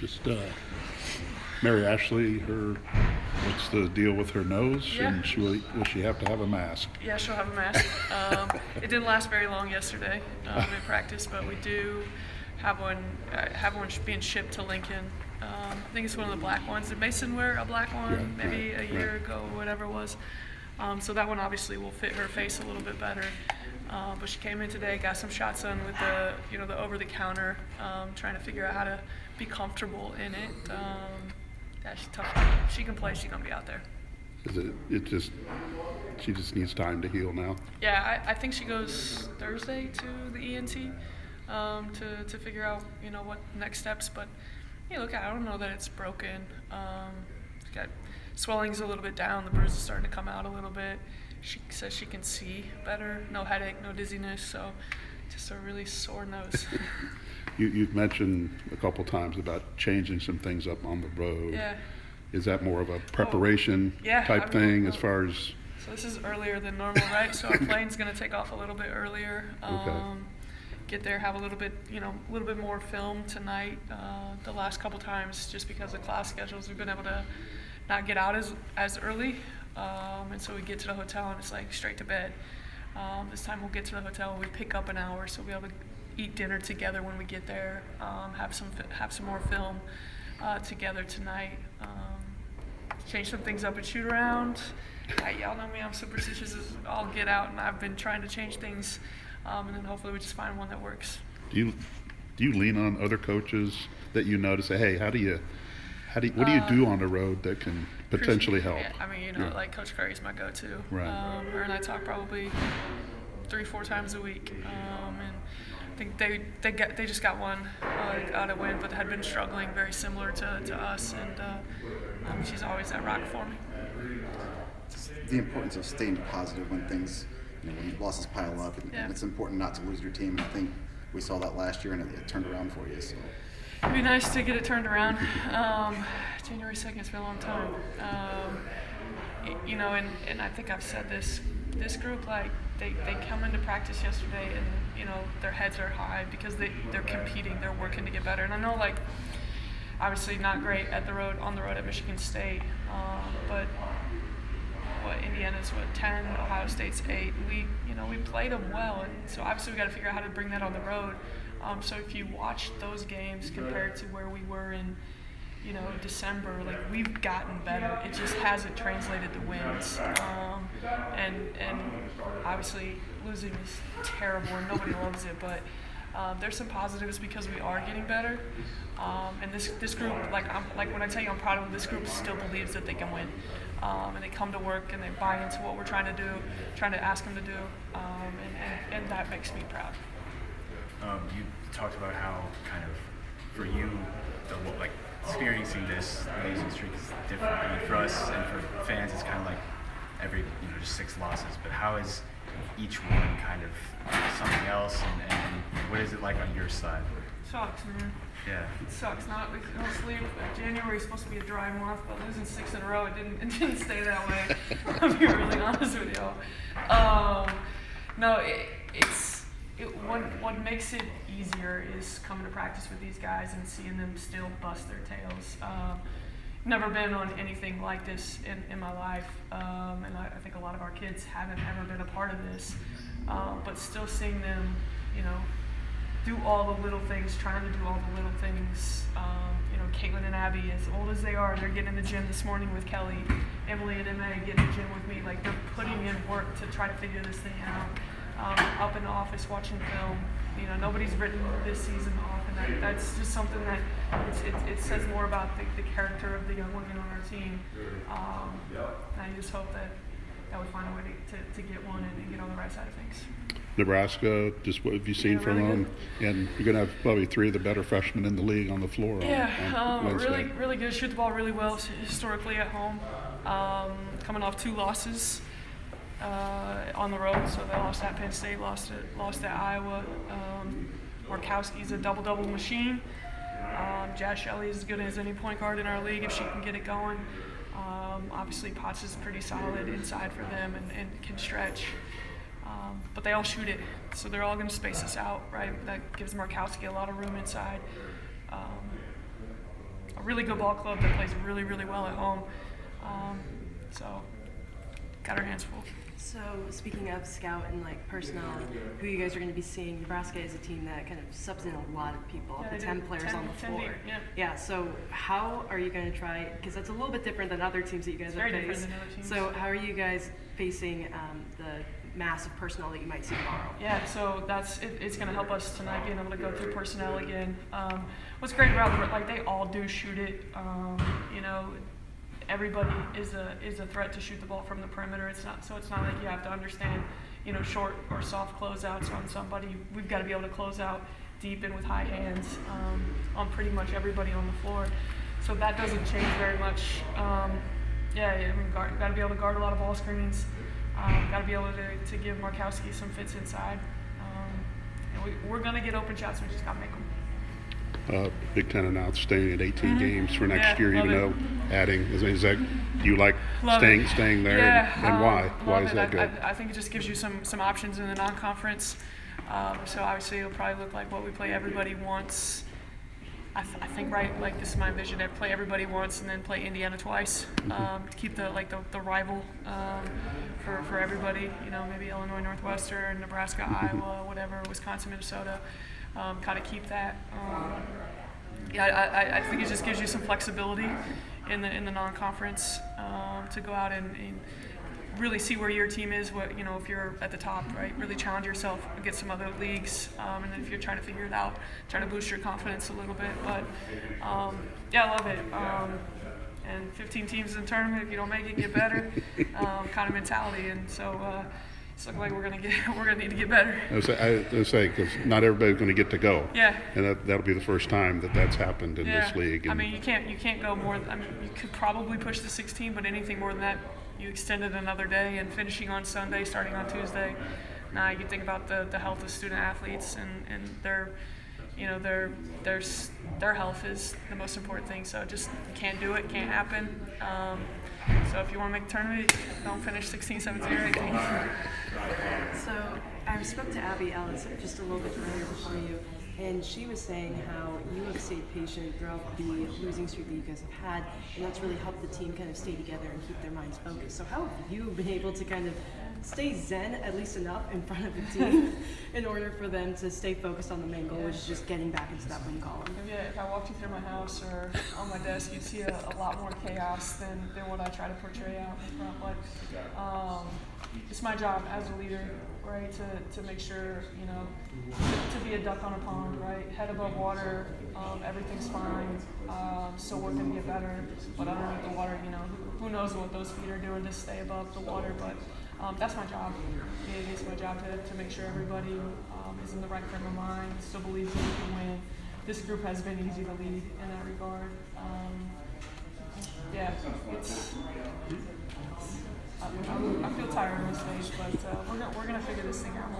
Just Mary Ashley, what's the deal with her nose? Yeah. And will she have to have a mask? Yeah, she'll have a mask. It didn't last very long yesterday in practice, but we do have one being shipped to Lincoln. I think it's one of the black ones. Did Mason wear a black one maybe a year ago or whatever it was? So that one obviously will fit her face a little bit better. But she came in today, got some shots on with the over-the-counter, trying to figure out how to be comfortable in it. That's tough. She can play. She's gonna be out there. She just needs time to heal now? Yeah, I think she goes Thursday to the ENT to figure out what next steps. But look, I don't know that it's broken. It's got swelling's a little bit down. The bruise is starting to come out a little bit. She says she can see better. No headache, no dizziness. So just a really sore nose. You've mentioned a couple times about changing some things up on the road. Yeah. Is that more of a preparation type thing as far as? So this is earlier than normal, right? So our plane's going to take off a little bit earlier. Get there, have a little bit more film tonight. The last couple times, just because of class schedules, we've been able to not get out as early, and so we get to the hotel and it's like straight to bed. This time we'll get to the hotel and we pick up an hour, so we'll be able to eat dinner together when we get there. Have some more film together tonight. Change some things up and shoot around. Y'all know me, I'm superstitious as all get out, and I've been trying to change things, and then hopefully we just find one that works. Do you lean on other coaches that you notice? Say, hey, what do you do on the road that can potentially help? Yeah, I mean, like Coach Curry's my go-to. Right. Her and I talk probably 3-4 times a week, and I think they just got one out of win, but had been struggling very similar to us, and she's always that rock for me. The importance of staying positive when things, when losses pile up, and it's important not to lose your team. I think we saw that last year, and it turned around for you. So it'd be nice to get it turned around. January 2nd, it's been a long time. And I think I've said this group, like, they come into practice yesterday and, their heads are high because they're competing, they're working to get better. And I know, like, obviously not great on the road at Michigan State, but Indiana's 10, Ohio State's 8. We played them well, and so obviously we got to figure out how to bring that on the road. So if you watch those games compared to where we were in, December, like, we've gotten better. It just hasn't translated to wins. And obviously losing is terrible and nobody loves it, but there's some positives because we are getting better. And this group, like when I tell you I'm proud of them, this group still believes that they can win. And they come to work and they buy into what we're trying to ask them to do, and that makes me proud. You talked about how kind of for you, experiencing this losing streak is different. I mean, for us and for fans, it's kind of like every just 6 losses. But how is each one kind of something else, and what is it like on your side? Sucks, man. Yeah. It sucks. No sleep. January is supposed to be a dry month, but losing 6 in a row, it didn't stay that way. I'll be really honest with y'all. What makes it easier is coming to practice with these guys and seeing them still bust their tails. Never been on anything like this in my life, and I think a lot of our kids haven't ever been a part of this. But still seeing them, do all the little things, trying to do all the little things. Caitlin and Abby, as old as they are, they're getting in the gym this morning with Kelly. Emily and Emma get in the gym with me. Like, they're putting in work to try to figure this thing out. Up in the office watching film. Nobody's written this season off, and that's just something that it says more about the character of the young women on our team. And I just hope that we find a way to get one and get on the right side of things. Nebraska, just what have you seen from them? And you're going to have probably 3 of the better freshmen in the league on the floor. On Wednesday. Really good. Shoot the ball really well historically at home. Coming off 2 losses on the road, so they lost at Penn State, lost at Iowa. Markowski's a double-double machine. Jazz Shelley is as good as any point guard in our league if she can get it going. Obviously, Potts is pretty solid inside for them and can stretch. But they all shoot it, so they're all going to space us out, right? That gives Markowski a lot of room inside. a really good ball club that plays really, really well at home. So got our hands full. So speaking of scout and like personnel, who you guys are going to be seeing, Nebraska is a team that kind of subs in a lot of people, Yeah, the they 10 do. players 10 on the 10 floor. deep, yeah. Yeah, so how are you going to try, because that's a little bit different than other teams that you guys It's have very different faced. than other teams. So how are you guys facing the massive personnel that you might see tomorrow? Yeah, so it's going to help us tonight being able to go through personnel again. What's great about it, like they all do shoot it. You know, everybody is a threat to shoot the ball from the perimeter. It's not like you have to understand, you know, short or soft closeouts on somebody. We've got to be able to close out deep and with high hands on pretty much everybody on the floor. So that doesn't change very much. Yeah, I mean, got to be able to guard a lot of ball screens. Got to be able to give Markowski some fits inside. And we're going to get open shots. We just got to make them. Big Ten announced staying at 18 games for next Yeah, year, love even it. though adding, is that, do you like Love staying there? Yeah, and why? Why love is it. that good? I think it just gives you some options in the non-conference. So obviously it'll probably look like what we play everybody once. I think right, like this is my vision. I play everybody once and then play Indiana twice to keep the rival for everybody. You know, maybe Illinois, Northwestern, Nebraska, Iowa, whatever, Wisconsin, Minnesota. Kind of keep that. Yeah, I think it just gives you some flexibility in the non-conference to go out and really see where your team is. What, you know, if you're at the top, right? Really challenge yourself against some other leagues, and then if you're trying to figure it out, try to boost your confidence a little bit. But yeah, I love it. And 15 teams in the tournament. If you don't make it, get better. Kind of mentality, and so. It's looking like we're gonna need to get better. I was say because not everybody's going to get to go. Yeah. And that'll be the first time that's happened in this league. I mean, you can't go more. I mean, you could probably push the 16, but anything more than that, you extend it another day. And finishing on Sunday, starting on Tuesday. Now you think about the health of student athletes and their, you know, their health is the most important thing. So just can't do it, can't happen. So if you want to make the tournament, don't finish 16, 17, or 18. So I spoke to Abby Ellis just a little bit earlier before you, and she was saying how you have stayed patient throughout the losing streak that you guys have had, and that's really helped the team kind of stay together and keep their minds focused. So how have you been able to kind of stay zen at least enough in front of the team in order for them to stay focused on the main goal, which is just getting back into that win column? If I walked you through my house or on my desk, you'd see a lot more chaos than what I try to portray out in front. But it's my job as a leader, right, to make sure, you know, to be a duck on a pond, right, head above water, everything's fine, still working to get better, but underneath the water, you know, who knows what those feet are doing to stay above the water, but that's my job. It is my job to make sure everybody is in the right frame of mind, still believes that we can win. This group has been easy to lead in that regard. Yeah, I feel tired on this stage, but we're gonna figure this thing out.